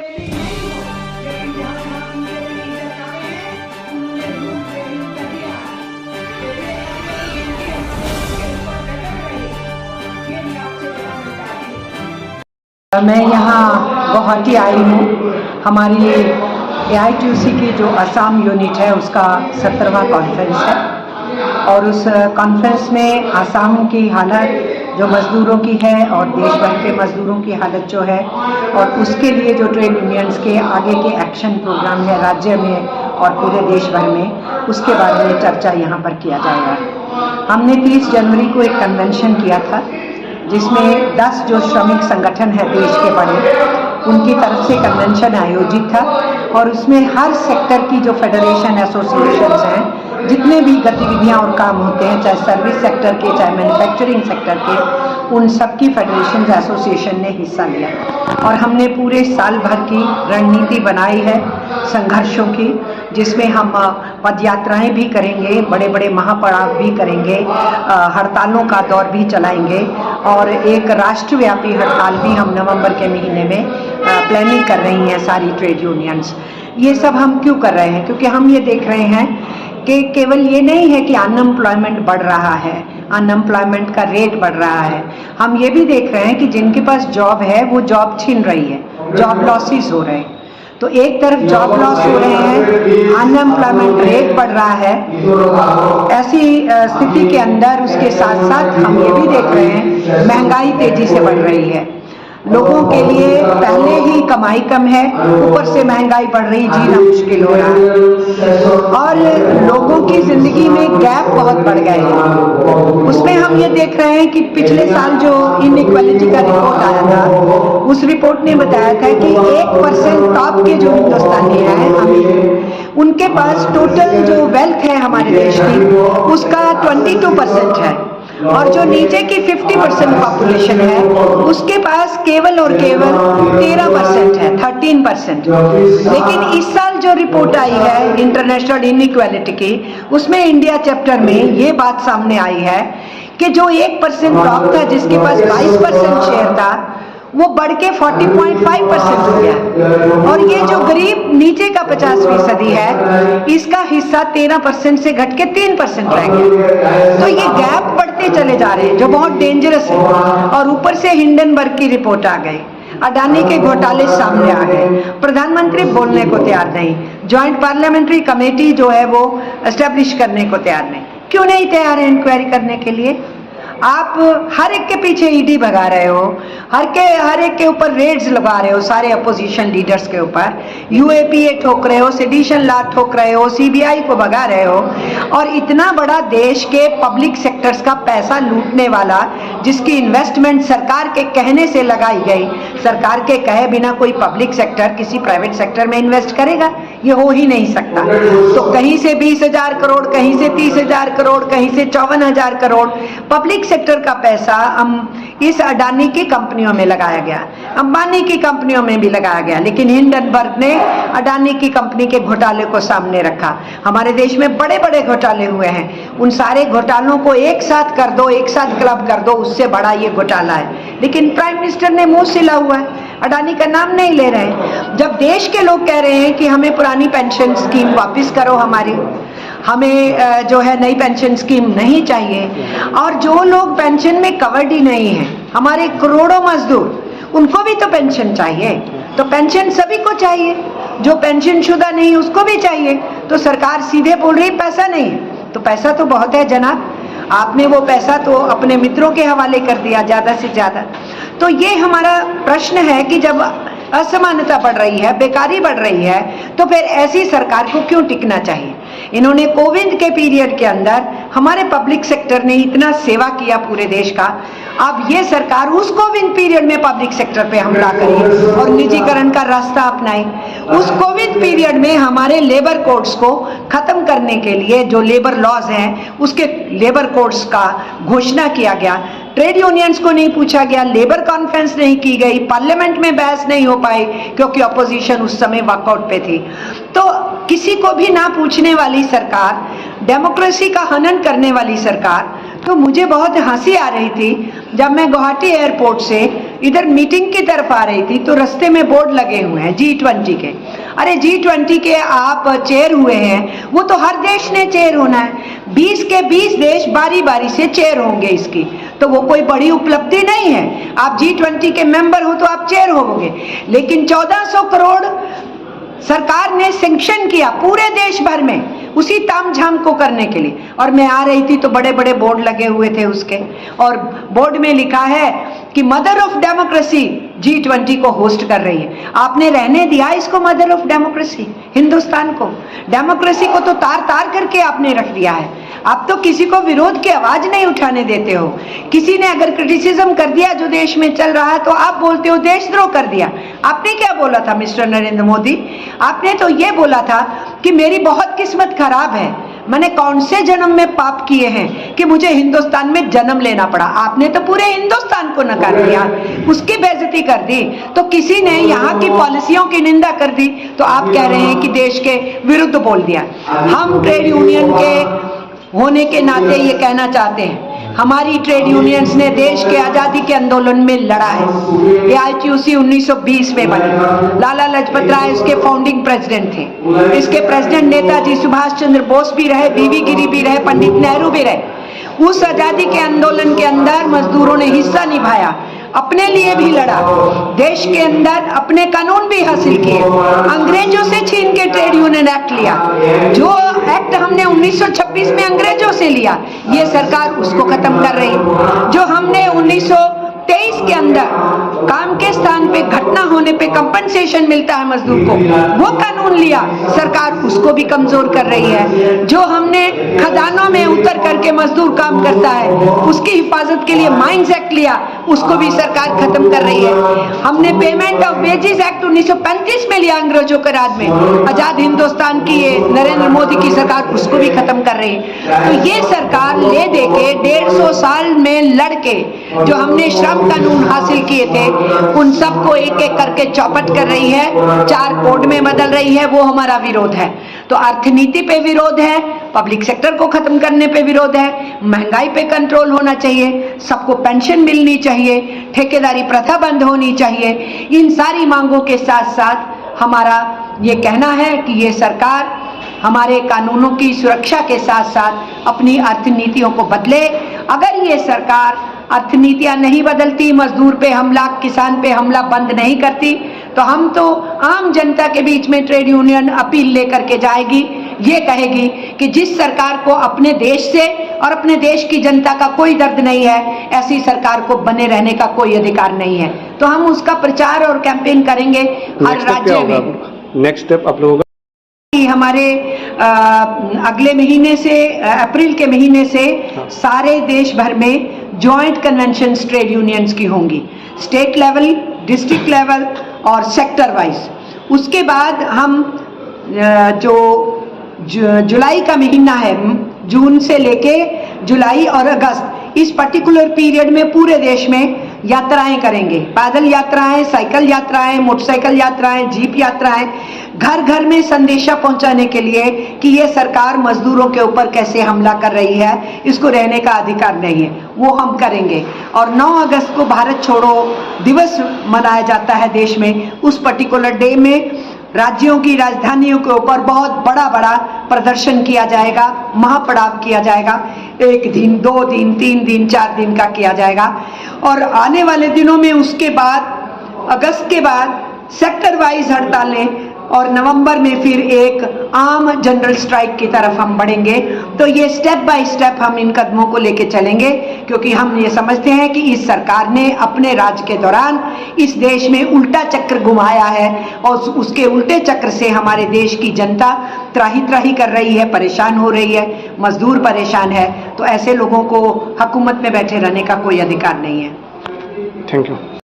मैं यहाँ गुवाहाटी आई हूँ। हमारी AITUC की जो असम यूनिट है उसका 17वां कॉन्फ्रेंस है और उस कॉन्फ्रेंस में असम की हालत जो मज़दूरों की है और देश भर के मज़दूरों की हालत जो है और उसके लिए जो ट्रेड यूनियंस के आगे के एक्शन प्रोग्राम है राज्य में और पूरे देश भर में, उसके बारे में चर्चा यहाँ पर किया जाएगा। हमने 30 जनवरी को एक कन्वेंशन किया था जिसमें 10 जो श्रमिक संगठन है देश के बड़े, उनकी तरफ से कन्वेंशन आयोजित था और उसमें हर सेक्टर की जो फेडरेशन एसोसिएशंस हैं, जितने भी गतिविधियां और काम होते हैं, चाहे सर्विस सेक्टर के चाहे मैन्युफैक्चरिंग सेक्टर के, उन सबकी फेडरेशन एसोसिएशन ने हिस्सा लिया और हमने पूरे साल भर की रणनीति बनाई है संघर्षों की, जिसमें हम पदयात्राएं भी करेंगे, बड़े बड़े महापड़ाव भी करेंगे, हड़तालों का दौर भी चलाएंगे और एक राष्ट्रव्यापी हड़ताल भी हम नवंबर के महीने में प्लानिंग कर रही हैं सारी ट्रेड यूनियंस। ये सब हम क्यों कर रहे हैं? क्योंकि हम ये देख रहे हैं कि केवल ये नहीं है कि अनएम्प्लॉयमेंट बढ़ रहा है, अनएम्प्लॉयमेंट का रेट बढ़ रहा है, हम ये भी देख रहे हैं कि जिनके पास जॉब है वो जॉब छीन रही है, जॉब लॉसेस हो रहे हैं। तो एक तरफ जॉब लॉस हो रहे हैं, अनएम्प्लॉयमेंट रेट बढ़ रहा है। ऐसी स्थिति के अंदर उसके साथ साथ हम ये भी देख रहे हैं महंगाई तेजी से बढ़ रही है। लोगों के लिए पहले ही कमाई कम है, ऊपर से महंगाई बढ़ रही, जीना मुश्किल हो रहा है और लोगों की जिंदगी में गैप बहुत बढ़ गए हैं। उसमें हम ये देख रहे हैं कि पिछले साल जो इनइक्वालिटी का रिपोर्ट आया था, उस रिपोर्ट ने बताया था कि 1% टॉप के जो हिंदुस्तानी हैं अमीर, उनके पास टोटल जो वेल्थ है हमारे देश की उसका 22% है और जो नीचे की 50% पॉपुलेशन है उसके पास केवल और केवल 13% है, 13%। लेकिन इस साल जो रिपोर्ट आई है इंटरनेशनल इनइक्वालिटी की, उसमें इंडिया चैप्टर में ये बात सामने आई है कि जो 1% टॉप था, जिसके पास 22% शेयर था, वो बढ़ के 40.5% हो गया और ये जो गरीब नीचे का 50% है, इसका हिस्सा 13% से घट के 3% रह गया। तो ये गैप बढ़ते चले जा रहे हैं जो बहुत डेंजरस है। और ऊपर से हिंडनबर्ग की रिपोर्ट आ गई, अडानी के घोटाले सामने आ गए, प्रधानमंत्री बोलने को तैयार नहीं, ज्वाइंट पार्लियामेंट्री कमेटी जो है वो एस्टेब्लिश करने को तैयार नहीं। क्यों नहीं तैयार है इंक्वायरी करने के लिए? आप हर एक के पीछे ईडी भगा रहे हो, हर एक के ऊपर रेड्स लगा रहे हो, सारे अपोजिशन लीडर्स के ऊपर UAPA ठोक रहे हो, सेडिशन लॉ ठोक रहे हो, CBI को भगा रहे हो और इतना बड़ा देश के पब्लिक सेक्टर्स का पैसा लूटने वाला, जिसकी इन्वेस्टमेंट सरकार के कहने से लगाई गई, सरकार के कहे बिना कोई पब्लिक सेक्टर किसी प्राइवेट सेक्टर में इन्वेस्ट करेगा? ये हो ही नहीं सकता। तो कहीं से 20,000 करोड़, कहीं से 30,000 करोड़, कहीं से 54,000 करोड़ पब्लिक सेक्टर का पैसा हम इस अडानी की कंपनियों में लगाया गया, अंबानी की कंपनियों में भी लगाया गया, लेकिन हिंडनबर्ग ने अडानी की कंपनी के घोटाले को सामने रखा। हमारे देश में बड़े बड़े घोटाले हुए हैं, उन सारे घोटालों को एक साथ कर दो, एक साथ क्लब कर दो, उससे बड़ा ये घोटाला है। लेकिन प्राइम मिनिस्टर ने मुंह सिला हुआ है, अडानी का नाम नहीं ले रहे हैं। जब देश के लोग कह रहे हैं कि हमें पुरानी पेंशन स्कीम वापस करो, हमें जो है नई पेंशन स्कीम नहीं चाहिए, और जो लोग पेंशन में कवर्ड ही नहीं है, हमारे करोड़ों मजदूर, उनको भी तो पेंशन चाहिए। तो पेंशन सभी को चाहिए, जो पेंशन शुदा नहीं उसको भी चाहिए। तो सरकार सीधे बोल रही पैसा नहीं है, तो पैसा तो बहुत है जनाब, आपने वो पैसा तो अपने मित्रों के हवाले कर दिया ज्यादा से ज्यादा। तो ये हमारा प्रश्न है कि जब असमानता बढ़ रही है, बेकारी बढ़ रही है, तो फिर ऐसी सरकार को क्यों टिकना चाहिए? इन्होंने कोविड के पीरियड के अंदर हमारे पब्लिक सेक्टर ने इतना सेवा किया पूरे देश का, अब ये सरकार उस कोविड पीरियड में पब्लिक सेक्टर पे हमला करी और निजीकरण का रास्ता अपनाई। उस कोविड पीरियड में हमारे लेबर कोड्स को खत्म करने के लिए जो लेबर लॉज हैं, उसके लेबर कोड्स का घोषणा किया गया। ट्रेड यूनियंस को नहीं पूछा गया, लेबर कॉन्फ्रेंस नहीं की गई, पार्लियामेंट में बहस नहीं हो पाई क्योंकि अपोजिशन उस समय वॉकआउट पे थी। तो किसी को भी ना पूछने वाली सरकार, डेमोक्रेसी का हनन करने वाली सरकार, तो मुझे बहुत हंसी आ रही थी जब मैं गुवाहाटी एयरपोर्ट से इधर मीटिंग की तरफ आ रही थी तो रास्ते में बोर्ड लगे हुए हैं G20 के। अरे G20 के आप चेयर हुए हैं, वो तो हर देश ने चेयर होना है। 20 के 20 देश बारी बारी से चेयर होंगे इसकी, तो वो कोई बड़ी उपलब्धि नहीं है। आप G20 के मेंबर हो तो आप चेयर होगे, लेकिन 1400 करोड़ सरकार ने सैंक्शन किया पूरे देश भर में उसी तामझाम को करने के लिए। और मैं आ रही थी तो बड़े बड़े बोर्ड लगे हुए थे उसके, और बोर्ड में लिखा है कि मदर ऑफ डेमोक्रेसी G20 को होस्ट कर रही है। आपने रहने दिया इसको मदर ऑफ डेमोक्रेसी, हिंदुस्तान को, डेमोक्रेसी को तो तार तार करके आपने रख दिया है। आप तो किसी को विरोध की आवाज नहीं उठाने देते हो। किसी ने अगर क्रिटिसिज्म कर दिया जो देश में चल रहा है तो आप बोलते हो देशद्रोह कर दिया। आपने क्या बोला था मिस्टर नरेंद्र मोदी? आपने तो ये बोला था कि मेरी बहुत किस्मत खराब है, मैंने कौन से जन्म में पाप किए हैं कि मुझे हिंदुस्तान में जन्म लेना पड़ा। आपने तो पूरे हिंदुस्तान को नकार दिया, उसकी बेइज्जती कर दी। तो किसी ने यहाँ की पॉलिसियों की निंदा कर दी तो आप कह रहे हैं कि देश के विरुद्ध बोल दिया। हम ट्रेड यूनियन के होने के नाते ये कहना चाहते हैं, हमारी ट्रेड यूनियंस ने देश के आजादी के आंदोलन में लड़ा है। AITUC 1920 में बनी, लाला लाजपत राय इसके फाउंडिंग प्रेसिडेंट थे। इसके प्रेसिडेंट नेताजी सुभाष चंद्र बोस भी रहे, बीवी गिरी भी रहे, पंडित नेहरू भी रहे। उस आजादी के आंदोलन के अंदर मजदूरों ने हिस्सा निभाया, अपने लिए भी लड़ा, देश के अंदर अपने कानून भी हासिल किए, अंग्रेजों से छीन के ट्रेड यूनियन एक्ट लिया। जो एक्ट हमने 1926 में अंग्रेजों से लिया, ये सरकार उसको खत्म कर रही। जो हमने 1923 के अंदर काम के स्थान पे घटना होने पे कंपनसेशन मिलता है मजदूर को, वो कानून लिया, सरकार उसको भी कमजोर कर रही है। जो हमने खदानों में उतर करके मजदूर काम करता है उसकी हिफाजत के लिए माइंस एक्ट लिया, उसको भी सरकार खत्म कर रही है। हमने पेमेंट ऑफ वेजेस एक्ट 1935 में लिया अंग्रेजों के राज में, आजाद हिंदुस्तान की ये नरेंद्र मोदी की सरकार उसको भी खत्म कर रही है। तो ये सरकार ले दे के 150 साल में लड़के जो हमने श्रम कानून हासिल किए थे उन सबको एक एक करके चौपट कर रही है, 4 कोड में बदल रही है। वो हमारा विरोध है। तो अर्थनीति पे विरोध है, पब्लिक सेक्टर को खत्म करने पे विरोध है, महंगाई पे कंट्रोल होना चाहिए, सबको पेंशन मिलनी चाहिए, ठेकेदारी प्रथा बंद होनी चाहिए। इन सारी मांगों के साथ साथ हमारा ये कहना है कि ये सरकार हमारे कानूनों की सुरक्षा के साथ साथ अपनी अर्थनीतियों को बदले। अगर ये सरकार अर्थनीतियां नहीं बदलती, मजदूर पे हमला, किसान पे हमला बंद नहीं करती, तो हम तो आम जनता के बीच में ट्रेड यूनियन अपील लेकर के जाएगी, ये कहेगी कि जिस सरकार को अपने देश से और अपने देश की जनता का कोई दर्द नहीं है, ऐसी सरकार को बने रहने का कोई अधिकार नहीं है। तो हम उसका प्रचार और कैंपेन करेंगे हर राज्य में। नेक्स्ट स्टेप आप लोगों का हमारे अगले महीने से, अप्रैल के महीने से सारे देश भर में जॉइंट कन्वेंशन ट्रेड यूनियंस की होंगी, स्टेट लेवल, डिस्ट्रिक्ट लेवल और सेक्टर वाइज। उसके बाद हम जो जुलाई का महीना है, जून से लेके जुलाई और अगस्त, इस पर्टिकुलर पीरियड में पूरे देश में यात्राएं करेंगे, पैदल यात्राएं, साइकिल यात्राएं, मोटरसाइकिल यात्राएं, जीप यात्राएं, घर घर में संदेशा पहुंचाने के लिए कि ये सरकार मजदूरों के ऊपर कैसे हमला कर रही है, इसको रहने का अधिकार नहीं है, वो हम करेंगे। और 9 अगस्त को भारत छोड़ो दिवस मनाया जाता है देश में। उस पर्टिकुलर डे में राज्यों की राजधानियों के ऊपर बहुत बड़ा बड़ा प्रदर्शन किया जाएगा, महापड़ाव किया जाएगा, 1 दिन, 2 दिन, 3 दिन, 4 दिन का किया जाएगा। और आने वाले दिनों में उसके बाद, अगस्त के बाद सेक्टर वाइज हड़तालें, और नवंबर में फिर एक आम जनरल स्ट्राइक की तरफ हम बढ़ेंगे। तो ये स्टेप बाय स्टेप हम इन कदमों को लेके चलेंगे, क्योंकि हम ये समझते हैं कि इस सरकार ने अपने राज के दौरान इस देश में उल्टा चक्र घुमाया है और उसके उल्टे चक्र से हमारे देश की जनता त्राही त्राही कर रही है, परेशान हो रही है, मजदूर परेशान है। तो ऐसे लोगों को हुकूमत में बैठे रहने का कोई अधिकार नहीं है। Thank you.